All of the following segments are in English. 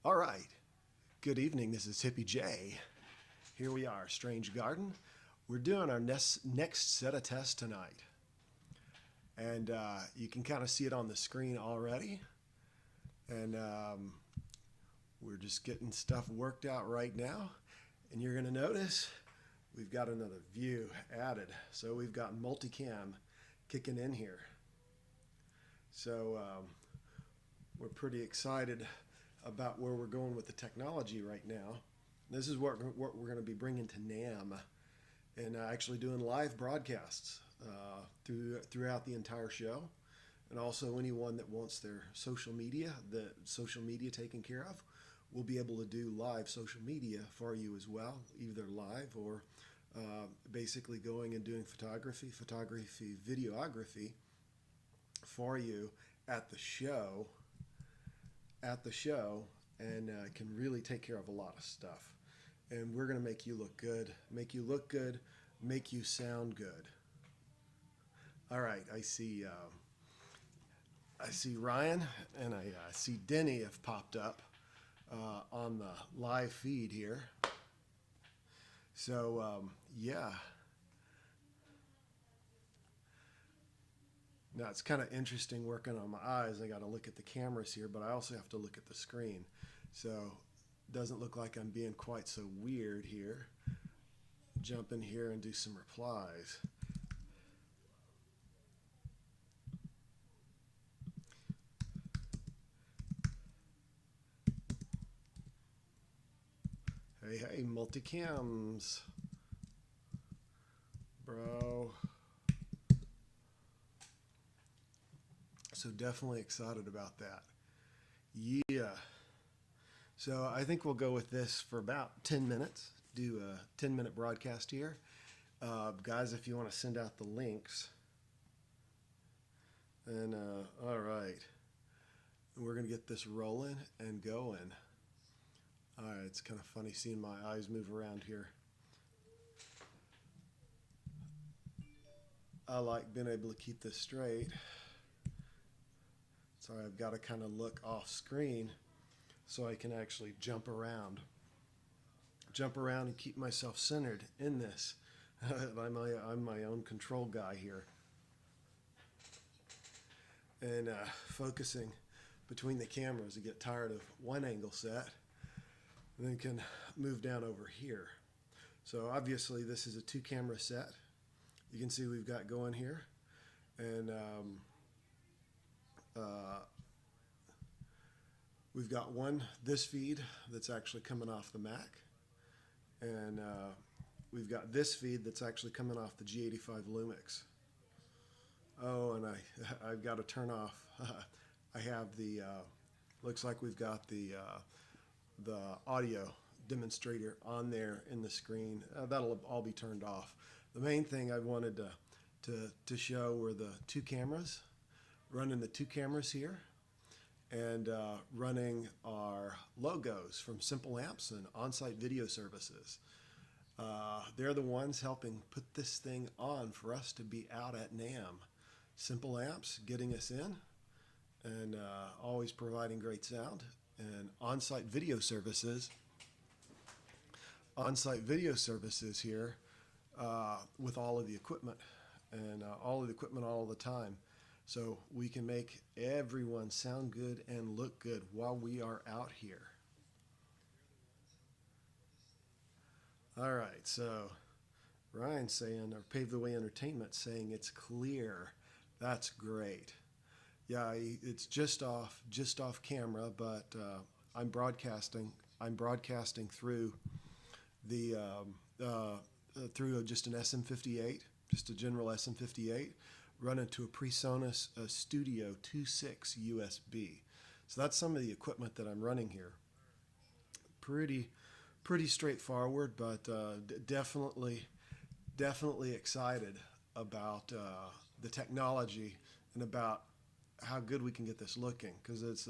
All right. Good evening. This is Hippie J. Here we are, Strange Garden. We're doing our next set of tests tonight. And you can kind of see it on the screen already. And we're just getting stuff worked out right now. And you're going to notice we've got another view added. So we've got Multicam kicking in here. So we're pretty excited about where we're going with the technology right now. This is what we're going to be bringing to NAMM and actually doing live broadcasts throughout the entire show. And also anyone that wants their social media, taken care of, will be able to do live social media for you as well, either live or basically going and doing photography, videography for you at the show, and can really take care of a lot of stuff. And we're going to make you look good, make you sound good. All right, I see Ryan and I see Denny have popped up on the live feed here. So yeah. Now it's kind of interesting working on my eyes. I got to look at the cameras here, but I also have to look at the screen. So it doesn't look like I'm being quite so weird here. Jump in here and do some replies. Hey, multicams, bro. So definitely excited about that. Yeah. So I think we'll go with this for about 10 minutes. Do a 10-minute broadcast here. Guys, if you want to send out the links. And all right. We're going to get this rolling and going. All right, it's kind of funny seeing my eyes move around here. I like being able to keep this straight. Sorry, I've got to kind of look off screen so I can actually jump around and keep myself centered in this. I'm my own control guy here. And focusing between the cameras, I get tired of one angle set and then can move down over here. So obviously this is a 2-camera set. You can see we've got going here. And we've got this feed that's actually coming off the Mac, and we've got this feed that's actually coming off the G85 Lumix. Oh, and I've got to turn off. I have the looks like we've got the audio demonstrator on there in the screen. That'll all be turned off. The main thing I wanted to show were the 2 cameras, running the 2 cameras here, and running our logos from Simple Amps and Onsite Video Services. They're the ones helping put this thing on for us to be out at NAMM. Simple Amps getting us in and always providing great sound. And Onsite Video Services here with all of the equipment and all the time. So we can make everyone sound good and look good while we are out here. All right, so Ryan's saying, or Pave the Way Entertainment saying it's clear. That's great. Yeah, it's just off camera, but I'm broadcasting through the through just an SM58, just a general SM58. Run into a PreSonus Studio 2.6 USB. So that's some of the equipment that I'm running here. Pretty straightforward, but definitely excited about the technology and about how good we can get this looking, because it's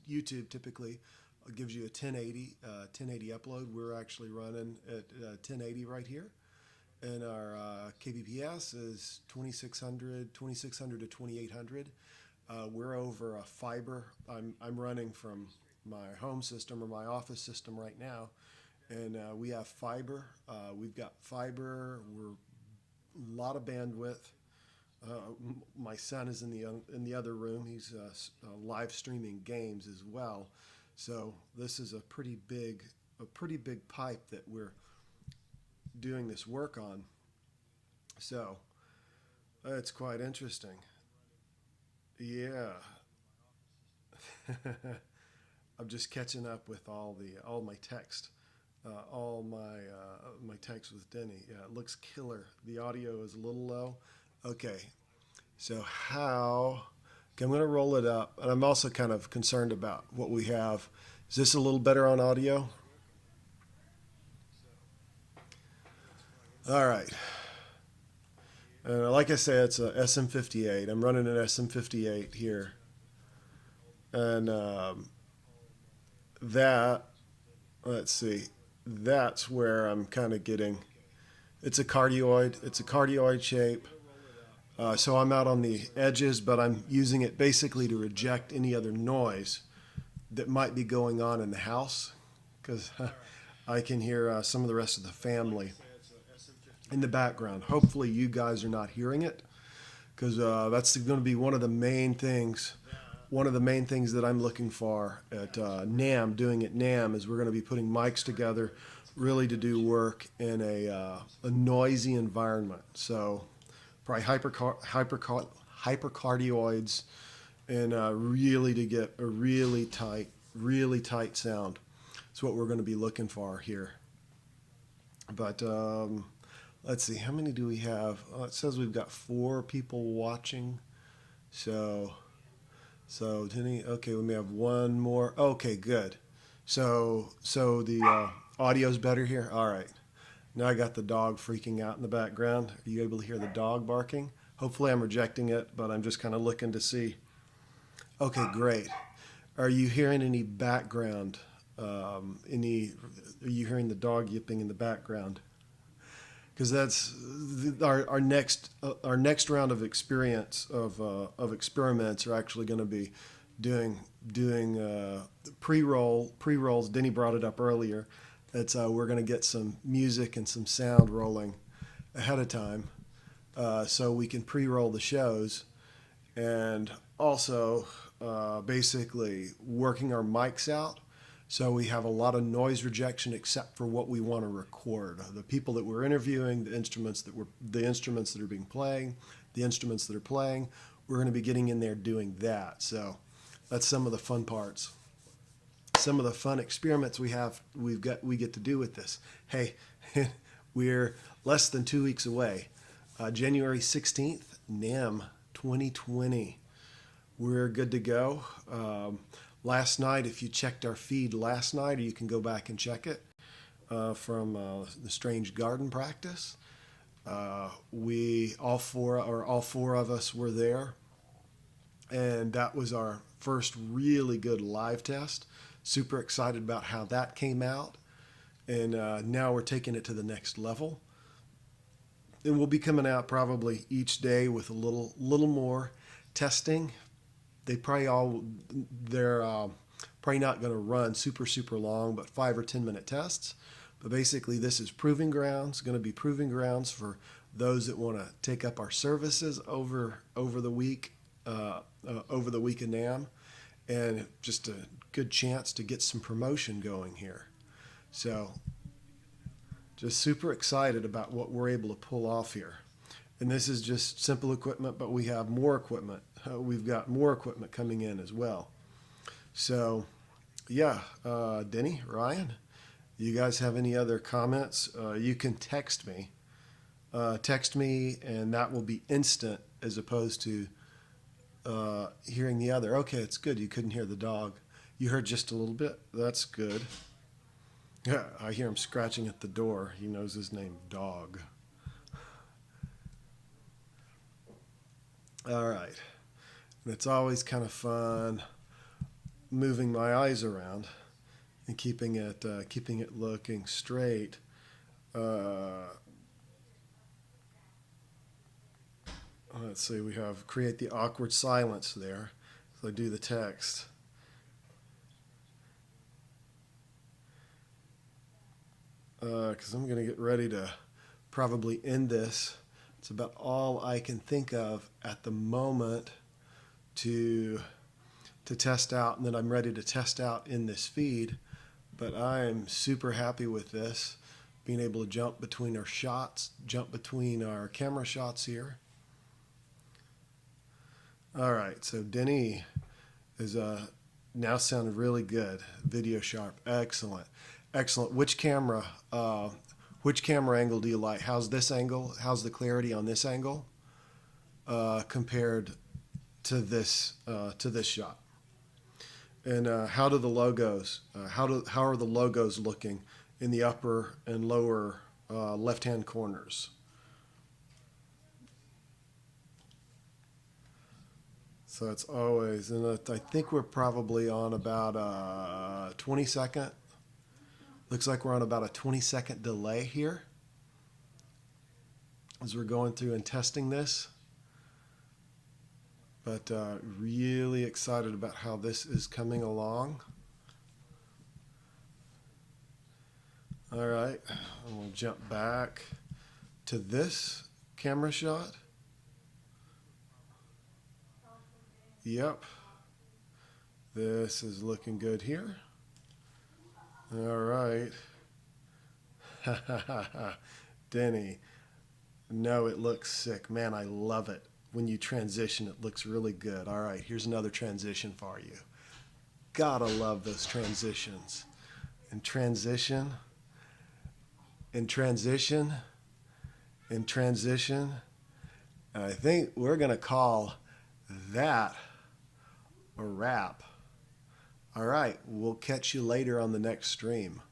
YouTube typically gives you a 1080 upload. We're actually running at 1080 right here. And our kbps is 2600 to 2800. We're over a fiber. I'm running from my home system or my office system right now, and we have fiber. We've got fiber. We're a lot of bandwidth. My son is in the other room. He's live streaming games as well. So this is a pretty big pipe that we're doing this work on. So it's quite interesting. Yeah. I'm just catching up with all my text, all my text with Denny. Yeah, it looks killer. The audio is a little low. Okay, so how? Okay, I'm going to roll it up, and I'm also kind of concerned about what we have. Is this a little better on audio? All right. Like I said, it's a SM58. I'm running an SM58 here, and that let's see, that's where I'm kind of getting. It's a cardioid. It's a cardioid shape. So I'm out on the edges, but I'm using it basically to reject any other noise that might be going on in the house, because I can hear some of the rest of the family in the background. Hopefully you guys are not hearing it, because that's going to be one of the main things. One of the main things that I'm looking for at NAMM, doing at NAMM, is we're going to be putting mics together really to do work in a noisy environment. So probably hypercardioids, and really to get a really tight sound. That's what we're going to be looking for here. But let's see, how many do we have? It says we've got 4 people watching. So Denny, okay, we may have one more. Okay, good. So the audio's better here. All right. Now I got the dog freaking out in the background. Are you able to hear the dog barking? Hopefully I'm rejecting it, but I'm just kind of looking to see. Okay, great. Are you hearing any background? Are you hearing the dog yipping in the background? Because that's our next round of experiments are actually going to be doing pre-rolls. Denny brought it up earlier. We're going to get some music and some sound rolling ahead of time, so we can pre-roll the shows, and also basically working our mics out. So we have a lot of noise rejection except for what we want to record. The people that we're interviewing, the instruments that are being playing, the instruments that are playing, we're going to be getting in there doing that. So that's some of the fun parts. Some of the fun experiments we get to do with this. Hey, we're less than 2 weeks away. January 16th, NAMM 2020. We're good to go. Last night, if you checked our feed last night, or you can go back and check it from the Strange Garden practice, all four of us were there, and that was our first really good live test. Super excited about how that came out, and now we're taking it to the next level. And we'll be coming out probably each day with a little more testing. They're probably not going to run super long, but 5 or 10 minute tests. But basically, this is proving grounds. Going to be proving grounds for those that want to take up our services over the week in NAMM, and just a good chance to get some promotion going here. So, just super excited about what we're able to pull off here. And this is just simple equipment, but we have more equipment. We've got more equipment coming in as well. So, yeah, Denny, Ryan, you guys have any other comments? You can text me. And that will be instant as opposed to hearing the other. Okay, it's good. You couldn't hear the dog. You heard just a little bit. That's good. Yeah, I hear him scratching at the door. He knows his name, Dog. All right. And it's always kind of fun moving my eyes around and keeping it looking straight. Let's see, we have create the awkward silence there. So I do the text. because I'm going to get ready to probably end this. It's about all I can think of at the moment to test out, and that I'm ready to test out in this feed. But I'm super happy with this, being able to jump between our shots, jump between our camera shots here. All right, so Denny is now sounding really good. Video sharp, excellent, excellent. Which camera angle do you like? How's this angle? How's the clarity on this angle compared to this shot? And how do the logos? How are the logos looking in the upper and lower left-hand corners? So it's always, and I think we're probably on about a 20-second. Looks like we're on about a 20-second delay here as we're going through and testing this. But really excited about how this is coming along. All right, we'll jump back to this camera shot. Yep, this is looking good here. All right. Denny, no, it looks sick. Man, I love it. When you transition, it looks really good. All right, here's another transition for you. Gotta love those transitions. And transition, and transition, and transition. And I think we're gonna call that a wrap. All right, we'll catch you later on the next stream.